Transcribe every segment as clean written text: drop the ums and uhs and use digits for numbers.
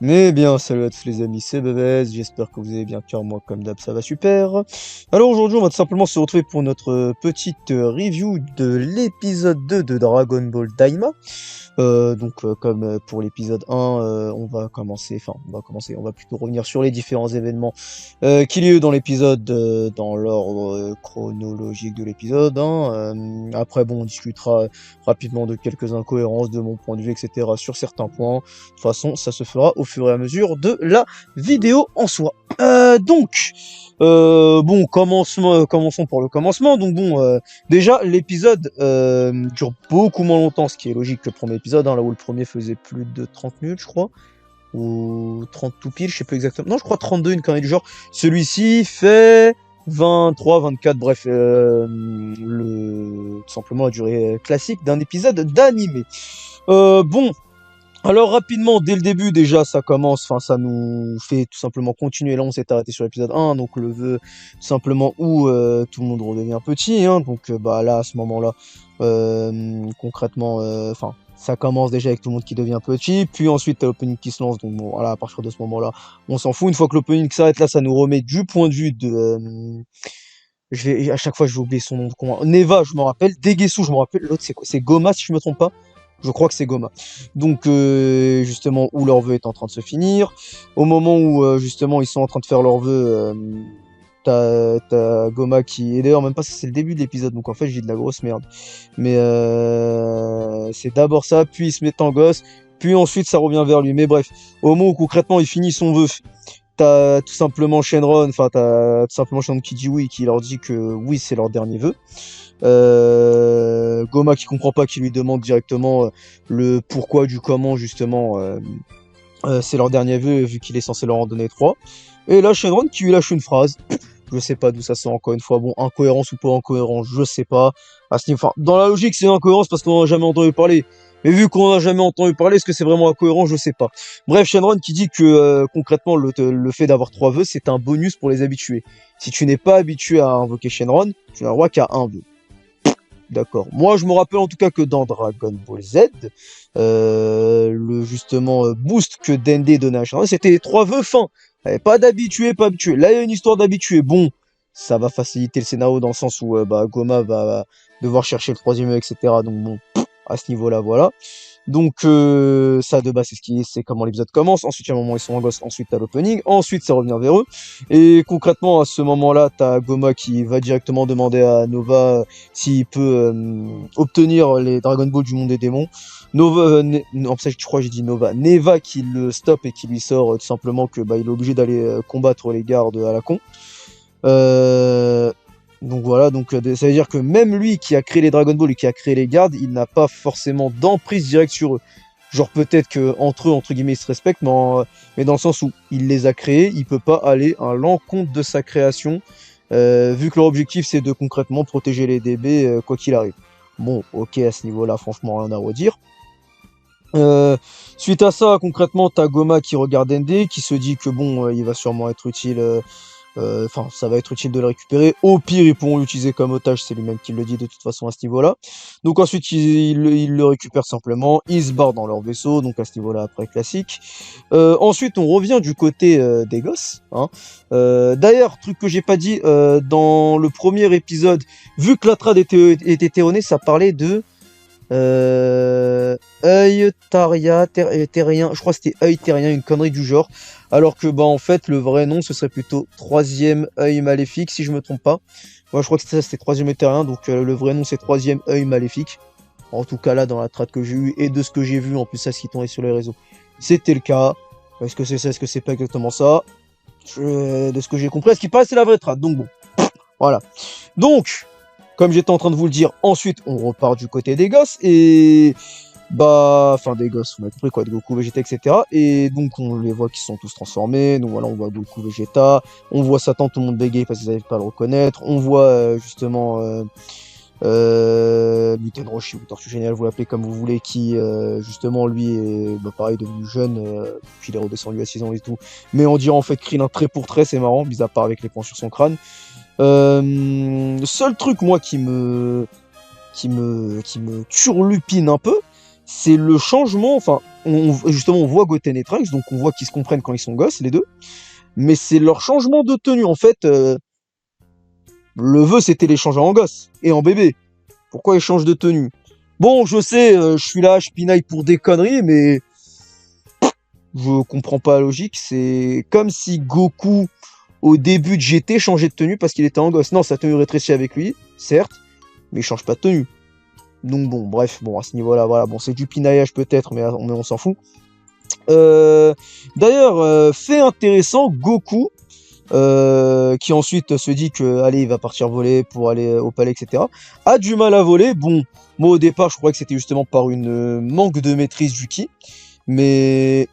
Mais bien, salut à tous les amis, c'est Bebez, j'espère que vous allez bien, car moi, comme d'hab, ça va super. Alors aujourd'hui, on va tout simplement se retrouver pour notre petite review de l'épisode 2 de Dragon Ball Daima. Comme pour l'épisode 1, on va plutôt revenir sur les différents événements qu'il y a eu dans l'épisode, dans l'ordre chronologique de l'épisode 1. Après, bon, on discutera rapidement de quelques incohérences de mon point de vue, etc. sur certains points. De toute façon, ça se fera au fur et à mesure de la vidéo en soi. Commençons par le commencement. Déjà, l'épisode dure beaucoup moins longtemps, ce qui est logique que le premier épisode, hein, là où le premier faisait plus de 30 minutes, je crois. Ou 30 tout pile, je sais plus exactement. Non, je crois 32, une connerie du genre. Celui-ci fait 23, 24, bref, tout simplement la durée classique d'un épisode d'animé. Bon, alors rapidement, dès le début déjà, ça commence, enfin ça nous fait tout simplement continuer. Là, on s'est arrêté sur l'épisode 1, donc le vœu tout simplement où tout le monde redevient petit. Hein, bah là, à ce moment-là, concrètement, ça commence déjà avec tout le monde qui devient petit, puis ensuite t'as l'opening qui se lance. Donc bon, voilà, à partir de ce moment-là, on s'en fout. Une fois que l'opening s'arrête, là, ça nous remet du point de vue de à chaque fois, je vais oublier son nom. Neva, je me rappelle. Degesu, je me rappelle. L'autre, c'est quoi? C'est Goma, si je me trompe pas. Je crois que c'est Goma. Justement, où leur vœu est en train de se finir. Au moment où, justement, ils sont en train de faire leur vœu, t'as Goma qui. Et d'ailleurs, même pas, ça, c'est le début de l'épisode. Donc, en fait, j'ai de la grosse merde. C'est d'abord ça, puis ils se mettent en gosse. Puis ensuite, ça revient vers lui. Mais bref, au moment où concrètement, il finit son vœu. T'as tout simplement Shenron, t'as tout simplement Shenron qui dit oui, qui leur dit que oui, c'est leur dernier vœu. Goma qui comprend pas, qui lui demande directement le pourquoi du comment, justement, c'est leur dernier vœu, vu qu'il est censé leur en donner trois. Et là, Shenron qui lui lâche une phrase. Je sais pas d'où ça sort, encore une fois. Bon, incohérence ou pas incohérence, je sais pas. À ce niveau, enfin, dans la logique, c'est incohérence parce qu'on en a jamais entendu parler. Mais vu qu'on en a jamais entendu parler, est-ce que c'est vraiment incohérent? Je sais pas. Bref, Shenron qui dit que concrètement, le fait d'avoir trois vœux, c'est un bonus pour les habitués. Si tu n'es pas habitué à invoquer Shenron, tu n'as le droit qu'à un vœu. D'accord. Moi, je me rappelle en tout cas que dans Dragon Ball Z, le justement boost que Dende donnait à Shenron, c'était les trois vœux fins. Il y avait pas d'habitué, pas habitué. Là, il y a une histoire d'habitué. Bon, ça va faciliter le scénario dans le sens où Goma va devoir chercher le troisième œil, etc. Donc bon, à ce niveau-là, voilà. Ça de base, c'est comment l'épisode commence. Ensuite, il y a un moment où ils sont en gosse. Ensuite, t'as l'opening. Ensuite, ça revient vers eux. Et concrètement, à ce moment-là, t'as Goma qui va directement demander à Nova s'il peut obtenir les Dragon Ball du monde des démons. Non, ça, je crois que j'ai dit Nova. Neva qui le stoppe et qui lui sort tout simplement que bah, il est obligé d'aller combattre les gardes à la con. Euh, ça veut dire que même lui qui a créé les Dragon Ball et qui a créé les gardes, il n'a pas forcément d'emprise directe sur eux. Genre peut-être que entre eux, entre guillemets, ils se respectent, mais dans le sens où il les a créés, il peut pas aller à l'encontre de sa création, vu que leur objectif c'est de concrètement protéger les DB quoi qu'il arrive. Bon, ok, à ce niveau-là, franchement, rien à redire. Suite à ça, concrètement, t'as Goma qui regarde ND, qui se dit que bon, il va sûrement être utile. Ça va être utile de le récupérer. Au pire, ils pourront l'utiliser comme otage, c'est lui-même qui le dit de toute façon à ce niveau-là. Donc ensuite, ils le récupèrent simplement. Ils se barrent dans leur vaisseau, donc à ce niveau-là, après classique. Ensuite, on revient du côté des gosses. Hein. D'ailleurs, truc que j'ai pas dit, dans le premier épisode, vu que la trad était erronée, ça parlait de œil terrien, je crois que c'était œil terrien, une connerie du genre. Alors que bah en fait le vrai nom ce serait plutôt troisième œil maléfique si je me trompe pas. Moi je crois que c'était troisième œil terrien, donc le vrai nom c'est troisième œil maléfique. En tout cas là dans la trad que j'ai eue et de ce que j'ai vu en plus ça ce qui tombait sur les réseaux. C'était le cas. Est-ce que c'est ça, est-ce que c'est pas exactement ça? De ce que j'ai compris, ce qui passe c'est la vraie trad, donc bon. Voilà. Donc, comme j'étais en train de vous le dire, ensuite on repart du côté des gosses et des gosses, on a compris quoi, de Goku, Vegeta, etc. Et donc on les voit qui sont tous transformés. Donc voilà, on voit Goku, Vegeta, on voit Satan, tout le monde bégaye parce qu'ils n'arrivent pas à le reconnaître. On voit justement Muten Roshi ou Tortue Géniale, vous l'appelez comme vous voulez, qui justement lui est pareil devenu jeune, puis il est redescendu à 6 ans et tout. Mais on dirait en fait Krillin trait pour trait, c'est marrant, mis à part avec les points sur son crâne. Seul truc moi qui me turlupine un peu, c'est le changement, enfin, justement, on voit Goten et Trunks, donc on voit qu'ils se comprennent quand ils sont gosses, les deux, mais c'est leur changement de tenue. En fait, le vœu, c'était les changer en gosse et en bébé. Pourquoi ils changent de tenue? Bon, je sais, je suis là, je pinaille pour des conneries, mais je comprends pas la logique. C'est comme si Goku, au début de GT, changeait de tenue parce qu'il était en gosse. Non, sa tenue rétrécit avec lui, certes, mais il change pas de tenue. Donc bon, bref, bon, à ce niveau-là, voilà, bon, c'est du pinaillage peut-être, mais on s'en fout. D'ailleurs, fait intéressant, Goku, qui ensuite se dit que, allez, il va partir voler pour aller au palais, etc., a du mal à voler. Bon, moi au départ, je croyais que c'était justement par une manque de maîtrise du ki, mais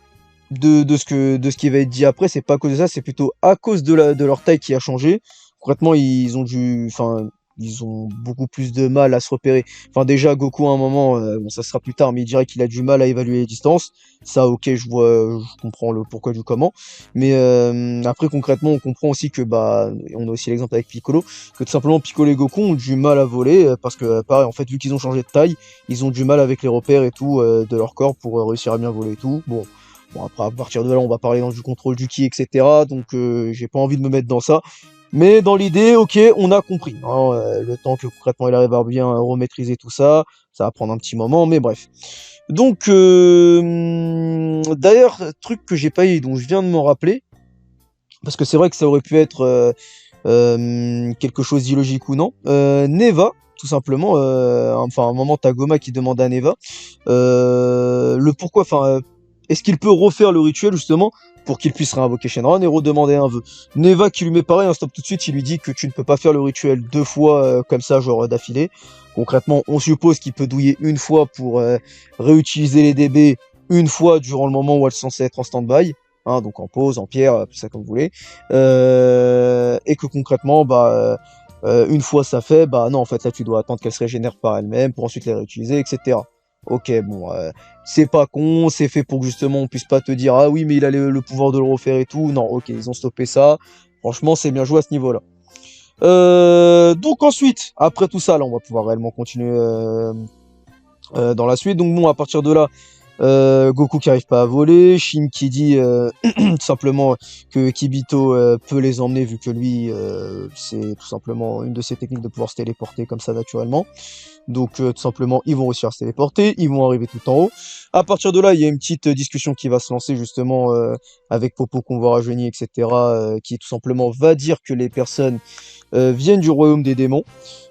de ce qui va être dit après, c'est pas à cause de ça, c'est plutôt à cause de leur taille qui a changé. Concrètement, ils ont beaucoup plus de mal à se repérer. Enfin, déjà, Goku, à un moment, bon, ça sera plus tard, mais il dirait qu'il a du mal à évaluer les distances. Ça, ok, je comprends le pourquoi du comment. Mais après, concrètement, on comprend aussi que, bah, on a aussi l'exemple avec Piccolo, que tout simplement Piccolo et Goku ont du mal à voler, parce que, pareil, en fait, vu qu'ils ont changé de taille, ils ont du mal avec les repères et tout de leur corps pour réussir à bien voler et tout. Bon, après, à partir de là, on va parler dans du contrôle du ki, etc. Donc, j'ai pas envie de me mettre dans ça. Mais dans l'idée, ok, on a compris. Hein, le temps que concrètement il arrive à bien remaîtriser tout ça, ça va prendre un petit moment, mais bref. Donc, d'ailleurs, truc que j'ai pas eu, dont je viens de me rappeler, parce que c'est vrai que ça aurait pu être quelque chose d'illogique ou non. Neva, tout simplement, enfin, à un moment, t'as Goma qui demande à Neva le pourquoi, enfin, est-ce qu'il peut refaire le rituel justement pour qu'il puisse réinvoquer Shenron et redemander un vœu. Neva qui lui met pareil, un stop tout de suite, il lui dit que tu ne peux pas faire le rituel deux fois comme ça, genre d'affilée. Concrètement, on suppose qu'il peut douiller une fois pour réutiliser les DB une fois durant le moment où elles sont censées être en stand-by. Hein, donc en pause, en pierre, tout ça comme vous voulez. Et que concrètement, bah, une fois ça fait, bah non, en fait là tu dois attendre qu'elle se régénère par elle-même pour ensuite les réutiliser, etc. Ok, bon, c'est pas con, c'est fait pour que justement on puisse pas te dire ah oui mais il a le pouvoir de le refaire et tout. Non, ok, ils ont stoppé ça. Franchement, c'est bien joué à ce niveau-là. Donc ensuite, après tout ça, là on va pouvoir réellement continuer dans la suite. Donc bon, à partir de là, Goku qui arrive pas à voler, Shin qui dit tout simplement que Kibito peut les emmener vu que lui, c'est tout simplement une de ses techniques de pouvoir se téléporter comme ça naturellement. Donc tout simplement, ils vont réussir à se téléporter, ils vont arriver tout en haut. À partir de là, il y a une petite discussion qui va se lancer justement avec Popo qu'on va rajeunir, etc. Qui tout simplement va dire que les personnes viennent du royaume des démons.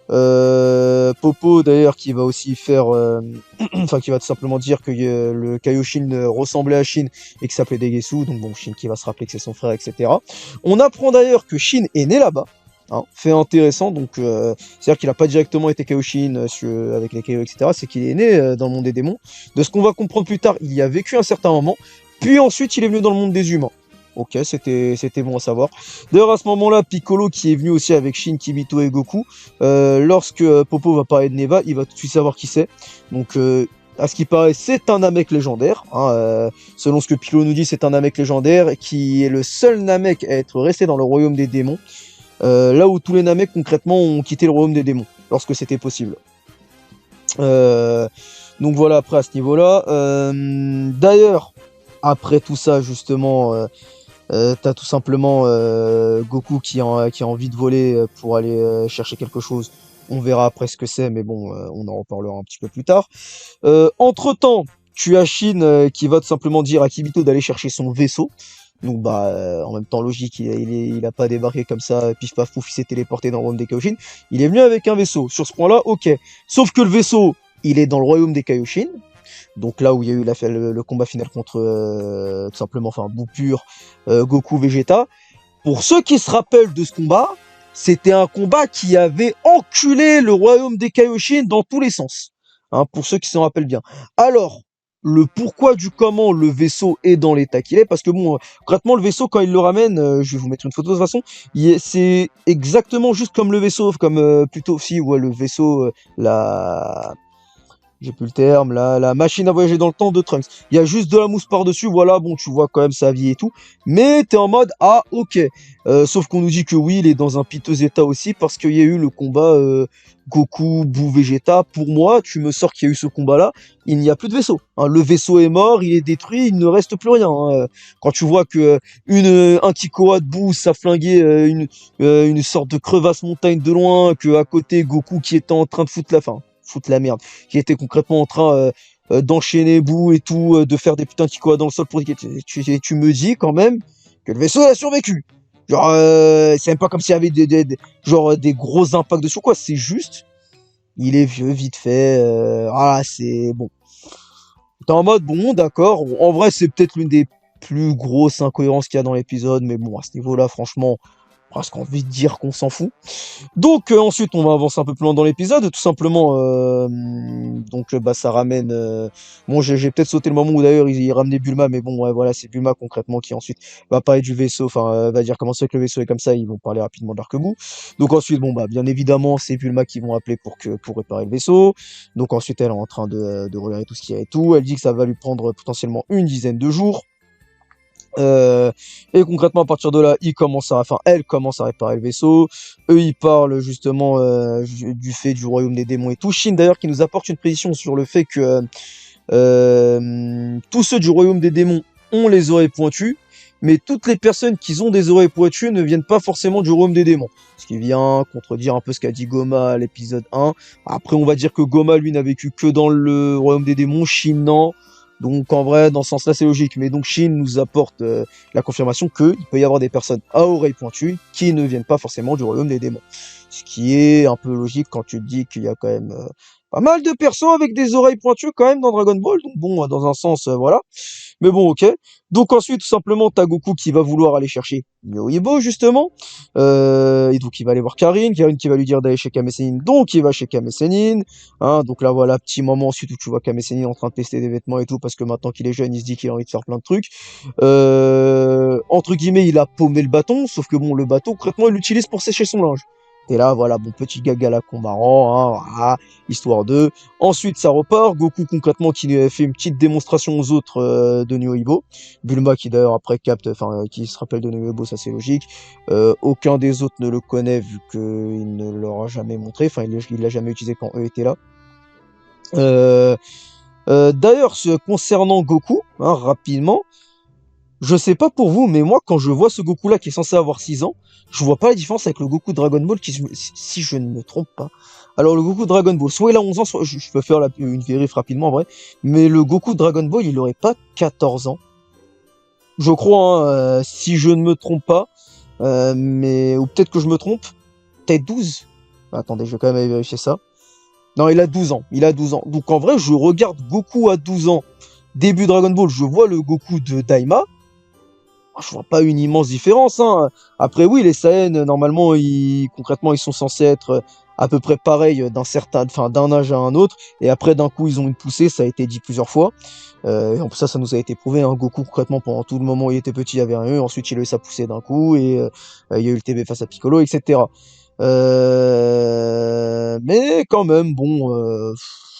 Popo d'ailleurs qui va aussi faire, enfin qui va tout simplement dire que le Kaioshin ressemblait à Shin et que s'appelait Degesu, donc bon Shin qui va se rappeler que c'est son frère, etc. On apprend d'ailleurs que Shin est né là-bas, hein, fait intéressant, donc c'est-à-dire qu'il n'a pas directement été Kaioshin avec les Kaio, etc. C'est qu'il est né dans le monde des démons. De ce qu'on va comprendre plus tard, il y a vécu un certain moment, puis ensuite il est venu dans le monde des humains. Ok, c'était bon à savoir. D'ailleurs, à ce moment-là, Piccolo, qui est venu aussi avec Shin, Kibito et Goku, lorsque Popo va parler de Neva, il va tout de suite savoir qui c'est. Donc, à ce qui paraît, c'est un Namek légendaire. Hein, selon ce que Piccolo nous dit, c'est un Namek légendaire qui est le seul Namek à être resté dans le royaume des démons. Là où tous les Namek, concrètement, ont quitté le royaume des démons, lorsque c'était possible. Donc voilà, après, à ce niveau-là. D'ailleurs, après tout ça, justement... t'as tout simplement Goku qui a envie de voler pour aller chercher quelque chose. On verra après ce que c'est, mais bon, on en reparlera un petit peu plus tard. Entre-temps, tu as Shin qui va tout simplement dire à Kibito d'aller chercher son vaisseau. Donc bah en même temps logique, il a pas débarqué comme ça, pif paf pouf, il s'est téléporté dans le royaume des Kaioshin. Il est venu avec un vaisseau. Sur ce point-là, ok. Sauf que le vaisseau, il est dans le royaume des Kaioshin. Donc là où il y a eu le combat final contre tout simplement, enfin Boupur, Goku, Vegeta. Pour ceux qui se rappellent de ce combat, c'était un combat qui avait enculé le royaume des Kaioshin dans tous les sens. Hein, pour ceux qui s'en rappellent bien. Alors, le pourquoi du comment le vaisseau est dans l'état qu'il est, parce que bon, concrètement le vaisseau quand il le ramène, je vais vous mettre une photo de toute façon, c'est exactement juste comme le vaisseau, comme plutôt si ouais le vaisseau, la j'ai plus le terme, la machine à voyager dans le temps de Trunks. Il y a juste de la mousse par-dessus, voilà, bon, tu vois quand même sa vie et tout. Mais t'es en mode, ah, ok. Sauf qu'on nous dit que oui, il est dans un piteux état aussi, parce qu'il y a eu le combat Goku, Buu, Vegeta, pour moi, tu me sors qu'il y a eu ce combat-là, il n'y a plus de vaisseau. Hein. Le vaisseau est mort, il est détruit, il ne reste plus rien. Hein. Quand tu vois que un Kikoa de Buu, ça flinguait une sorte de crevasse montagne de loin, que à côté, Goku qui était en train de foutre la merde, qui était concrètement en train d'enchaîner Buu et tout, de faire des putains de Kikoa dans le sol pour tu me dis quand même que le vaisseau a survécu. Genre, c'est même pas comme s'il y avait des gros impacts dessus, quoi. C'est juste, il est vieux, vite fait. Voilà, c'est bon. T'es en mode, bon, d'accord. En vrai, c'est peut-être l'une des plus grosses incohérences qu'il y a dans l'épisode, mais bon, à ce niveau-là, franchement, presque envie de dire qu'on s'en fout. Donc ensuite on va avancer un peu plus loin dans l'épisode, tout simplement. Bah ça ramène. Bon j'ai peut-être sauté le moment où d'ailleurs il ramenait Bulma, mais bon ouais, voilà c'est Bulma concrètement qui ensuite va parler du vaisseau, enfin va dire comment c'est que le vaisseau est comme ça, ils vont parler rapidement de l'arc-bout. Donc ensuite bon bah bien évidemment c'est Bulma qui vont appeler pour réparer le vaisseau. Donc ensuite elle est en train de regarder tout ce qu'il y a et tout. Elle dit que ça va lui prendre potentiellement une dizaine de jours. Et concrètement, à partir de là, elle commence à réparer le vaisseau. Eux, ils parlent justement du fait du royaume des démons et tout. Shin, d'ailleurs, qui nous apporte une précision sur le fait que tous ceux du royaume des démons ont les oreilles pointues, mais toutes les personnes qui ont des oreilles pointues ne viennent pas forcément du royaume des démons. Ce qui vient contredire un peu ce qu'a dit Goma à l'épisode 1. Après, on va dire que Goma, lui, n'a vécu que dans le royaume des démons. Shin, non. Donc en vrai, dans ce sens-là, c'est logique. Mais donc Shin nous apporte la confirmation qu'il peut y avoir des personnes à oreilles pointues qui ne viennent pas forcément du royaume des démons. Ce qui est un peu logique quand tu te dis qu'il y a quand même pas mal de personnes avec des oreilles pointues quand même dans Dragon Ball. Donc bon, dans un sens, voilà. Mais bon, ok. Donc ensuite, tout simplement, t'as Goku qui va vouloir aller chercher Yoibo, justement. Et donc il va aller voir Karine qui va lui dire d'aller chez Kame Sennin. Donc il va chez Kame Sennin. Hein, donc là, voilà, petit moment ensuite où tu vois Kame Sennin en train de tester des vêtements et tout, parce que maintenant qu'il est jeune, il se dit qu'il a envie de faire plein de trucs. Entre guillemets, il a paumé le bâton, sauf que bon, le bâton, concrètement, il l'utilise pour sécher son linge. Et là, voilà, bon, petit gag à la con marrant, hein, voilà, histoire de. Ensuite, ça repart. Goku, concrètement, qui fait une petite démonstration aux autres de Nyoibo. Bulma, qui d'ailleurs après capte, enfin, qui se rappelle de Nyoibo, ça c'est logique. Aucun des autres ne le connaît, vu qu'il ne leur a jamais montré. Enfin, il l'a jamais utilisé quand eux étaient là. D'ailleurs, concernant Goku, hein, rapidement, je sais pas pour vous, mais moi, quand je vois ce Goku-là qui est censé avoir 6 ans, je vois pas la différence avec le Goku Dragon Ball, si je ne me trompe pas. Alors, le Goku Dragon Ball, soit il a 11 ans, soit je peux faire une vérif rapidement en vrai, mais le Goku Dragon Ball, il aurait pas 14 ans. Je crois, hein, si je ne me trompe pas, ou peut-être que je me trompe, peut-être 12. Attendez, je vais quand même aller vérifier ça. Non, il a 12 ans, il a 12 ans. Donc en vrai, je regarde Goku à 12 ans, début Dragon Ball, je vois le Goku de Daima, je vois pas une immense différence. Hein. Après, oui, les Saiyans, normalement, concrètement, ils sont censés être à peu près pareils d'un âge à un autre. Et après, d'un coup, ils ont une poussée, ça a été dit plusieurs fois. Et en plus, ça nous a été prouvé. Hein. Goku, concrètement, pendant tout le moment où il était petit, il y avait un E. Ensuite, il a eu sa poussée d'un coup. Et il y a eu le TB face à Piccolo, etc. Mais quand même, bon,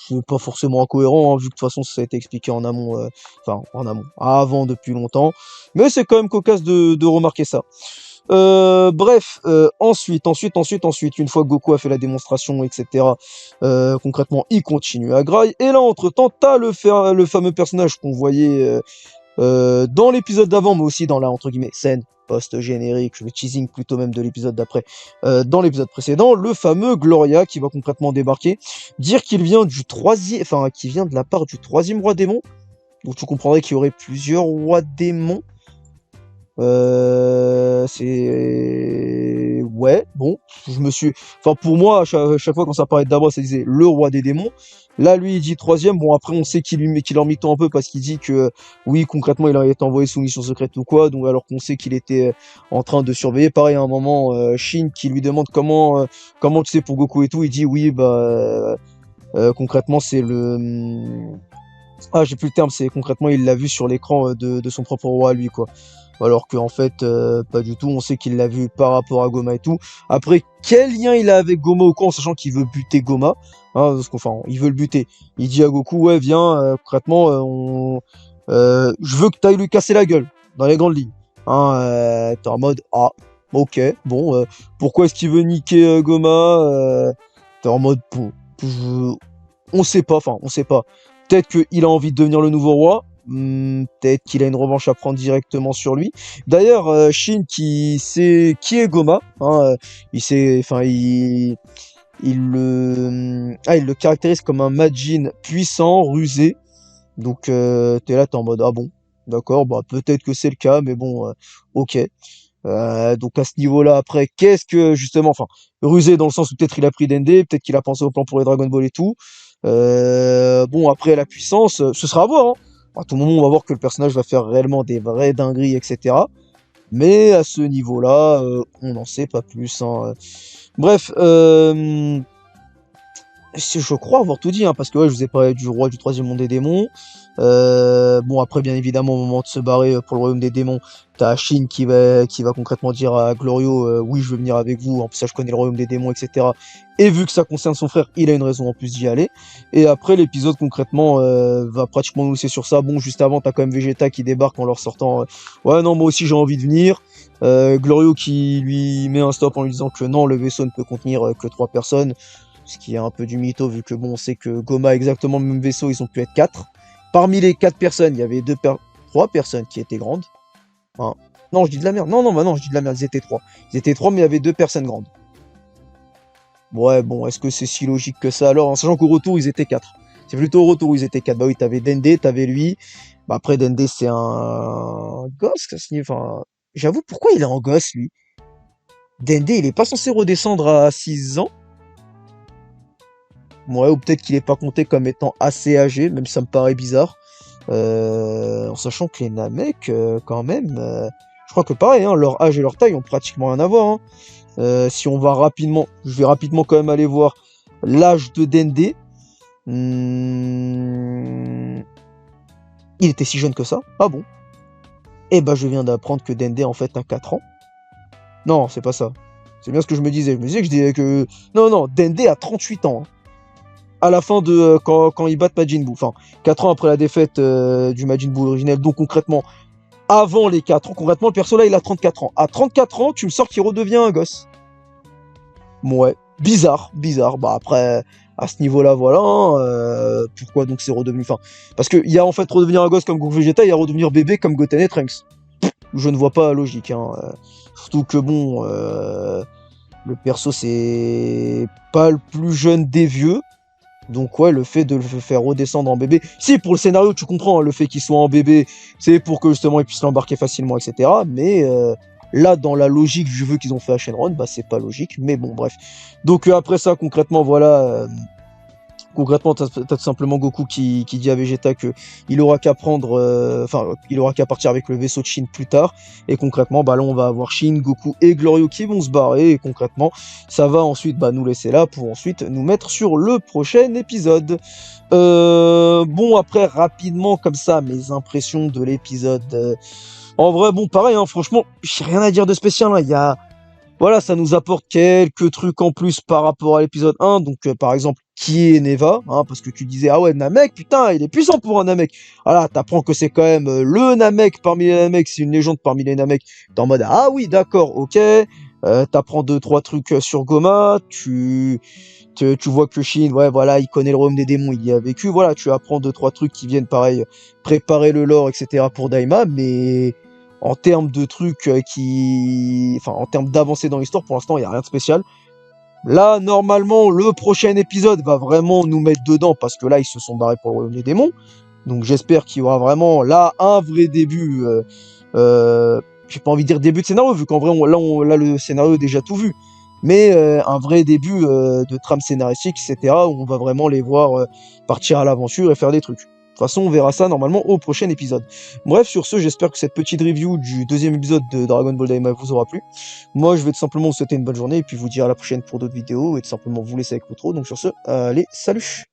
c'est pas forcément incohérent, hein, vu que de toute façon ça a été expliqué en amont, en amont, avant depuis longtemps. Mais c'est quand même cocasse de remarquer ça. Bref, ensuite, une fois que Goku a fait la démonstration, etc., concrètement, il continue à graille. Et là, entre-temps, t'as le fameux personnage qu'on voyait dans l'épisode d'avant, mais aussi dans la, entre guillemets, scène post-générique, le teasing plutôt même de l'épisode d'après, dans l'épisode précédent, le fameux Gloria qui va concrètement débarquer, dire qu'il vient qu'il vient de la part du troisième roi démon. Donc tu comprendrais qu'il y aurait plusieurs rois démons. Ouais, bon, pour moi, à chaque fois quand ça parlait de Dabra, ça disait le roi des démons. Là, lui, il dit troisième. Bon, après, on sait qu'il en mytho un peu parce qu'il dit que, oui, concrètement, il a été envoyé sous mission secrète ou quoi. Donc, alors qu'on sait qu'il était en train de surveiller. Pareil, à un moment, Shin qui lui demande comment tu sais pour Goku et tout. Il dit, oui, concrètement, c'est j'ai plus le terme. C'est concrètement, il l'a vu sur l'écran de son propre roi à lui, quoi. Alors qu'en fait, pas du tout. On sait qu'il l'a vu par rapport à Goma et tout. Après, quel lien il a avec Goma ou quoi, en sachant qu'il veut buter Goma, hein, il veut le buter. Il dit à Goku, ouais, viens, concrètement, je veux que t'ailles lui casser la gueule, dans les grandes lignes. Hein, t'es en mode, ah, ok, bon, pourquoi est-ce qu'il veut niquer Goma T'es en mode, bon, on sait pas, enfin, on sait pas. Peut-être qu'il a envie de devenir le nouveau roi. Peut-être qu'il a une revanche à prendre directement sur lui. D'ailleurs, Shin qui sait qui est Goma, hein, il sait, enfin, il le caractérise comme un Majin puissant, rusé. Donc, t'es là, t'es en mode, ah bon, d'accord, bah peut-être que c'est le cas, mais bon, ok. Donc à ce niveau-là, après, qu'est-ce que justement, enfin, rusé dans le sens où peut-être il a pris Dende, peut-être qu'il a pensé au plan pour les Dragon Ball et tout. Bon, après la puissance, ce sera à voir, hein. À tout moment, on va voir que le personnage va faire réellement des vraies dingueries, etc. Mais à ce niveau-là, on n'en sait pas plus, hein. Bref, je crois avoir tout dit, hein, parce que ouais, je vous ai parlé du roi du troisième monde des démons. Bon, après, bien évidemment, au moment de se barrer pour le royaume des démons, t'as Shin qui va concrètement dire à Glorio, oui, je veux venir avec vous, en plus ça, je connais le royaume des démons, etc. Et vu que ça concerne son frère, il a une raison en plus d'y aller. Et après, l'épisode, concrètement, va pratiquement nous laisser sur ça. Bon, juste avant, t'as quand même Vegeta qui débarque en leur sortant, ouais, non, moi aussi, j'ai envie de venir. Glorio qui lui met un stop en lui disant que non, le vaisseau ne peut contenir que 3 personnes. Ce qui est un peu du mytho, vu que bon, on sait que Goma a exactement le même vaisseau, ils ont pu être 4. Parmi les 4 personnes, il y avait 3 personnes qui étaient grandes. Hein. Non, je dis de la merde. Non, non, bah non, je dis de la merde, ils étaient 3. Ils étaient 3, mais il y avait 2 personnes grandes. Ouais, bon, est-ce que c'est si logique que ça alors? En sachant qu'au retour, ils étaient 4. C'est plutôt au retour où ils étaient 4. Bah oui, t'avais Dende, t'avais lui. Bah après, Dende, c'est un gosse, enfin, j'avoue, pourquoi il est en gosse, lui? Dende, il est pas censé redescendre à 6 ans? Ouais, ou peut-être qu'il est pas compté comme étant assez âgé, même si ça me paraît bizarre. En sachant que les Namek, quand même, je crois que pareil, hein, leur âge et leur taille ont pratiquement rien à voir. Hein. Si on va rapidement, je vais rapidement quand même aller voir l'âge de Dende. Il était si jeune que ça? Ah bon? Eh ben, je viens d'apprendre que Dende en fait a 4 ans. Non, c'est pas ça. C'est bien ce que je me disais. Je me disais que je disais que... Non, non, Dende a 38 ans. Hein. À la fin de quand ils battent Majin Buu. Enfin, 4 ans après la défaite du Majin Buu originel. Donc concrètement, avant les 4 ans, concrètement, le perso là, il a 34 ans. À 34 ans, tu me sors qu'il redevient un gosse. Ouais, bizarre, bizarre. Bah après, à ce niveau-là, voilà. Hein, pourquoi donc c'est redevenu... Enfin, parce qu'il y a en fait redevenir un gosse comme Goku Vegeta, il y a redevenir bébé comme Goten et Trunks. Je ne vois pas la logique. Hein. Surtout que bon, le perso c'est pas le plus jeune des vieux. Donc ouais, le fait de le faire redescendre en bébé, si pour le scénario tu comprends, hein, le fait qu'il soit en bébé, c'est pour que justement il puisse l'embarquer facilement, etc. Mais là, dans la logique du jeu qu'ils ont fait à Shenron, bah c'est pas logique. Mais bon, bref. Donc après ça, concrètement, voilà. Concrètement, t'as tout simplement Goku qui dit à Vegeta que il aura qu'à prendre, enfin, il aura qu'à partir avec le vaisseau de Shin plus tard. Et concrètement, bah là, on va avoir Shin, Goku et Glorio qui vont se barrer. Et concrètement, ça va ensuite bah, nous laisser là pour ensuite nous mettre sur le prochain épisode. Bon, après, rapidement, comme ça, mes impressions de l'épisode. En vrai, bon, pareil, hein, franchement, j'ai rien à dire de spécial. Hein. Il y a voilà, ça nous apporte quelques trucs en plus par rapport à l'épisode 1. Donc, par exemple, qui est Neva, hein, parce que tu disais, ah ouais, Namek, putain, il est puissant pour un Namek. Voilà, t'apprends que c'est quand même le Namek parmi les Namek, c'est une légende parmi les Namek. T'es en mode, ah oui, d'accord, ok. T'apprends 2-3 trucs sur Goma, tu vois que Shin, ouais, voilà, il connaît le royaume des démons, il y a vécu. Voilà, tu apprends 2-3 trucs qui viennent, pareil, préparer le lore, etc. pour Daima, mais en termes de trucs enfin, en termes d'avancée dans l'histoire, pour l'instant, il n'y a rien de spécial. Là, normalement, le prochain épisode va vraiment nous mettre dedans, parce que là, ils se sont barrés pour le royaume des démons. Donc, j'espère qu'il y aura vraiment, là, un vrai début. J'ai pas envie de dire début de scénario, vu qu'en vrai, là, le scénario est déjà tout vu. Mais un vrai début de trame scénaristique, etc., où on va vraiment les voir partir à l'aventure et faire des trucs. De toute façon, on verra ça normalement au prochain épisode. Bref, sur ce, j'espère que cette petite review du deuxième épisode de Dragon Ball Daima vous aura plu. Moi, je vais tout simplement vous souhaiter une bonne journée et puis vous dire à la prochaine pour d'autres vidéos et tout simplement vous laisser avec l'outro. Donc sur ce, allez, salut!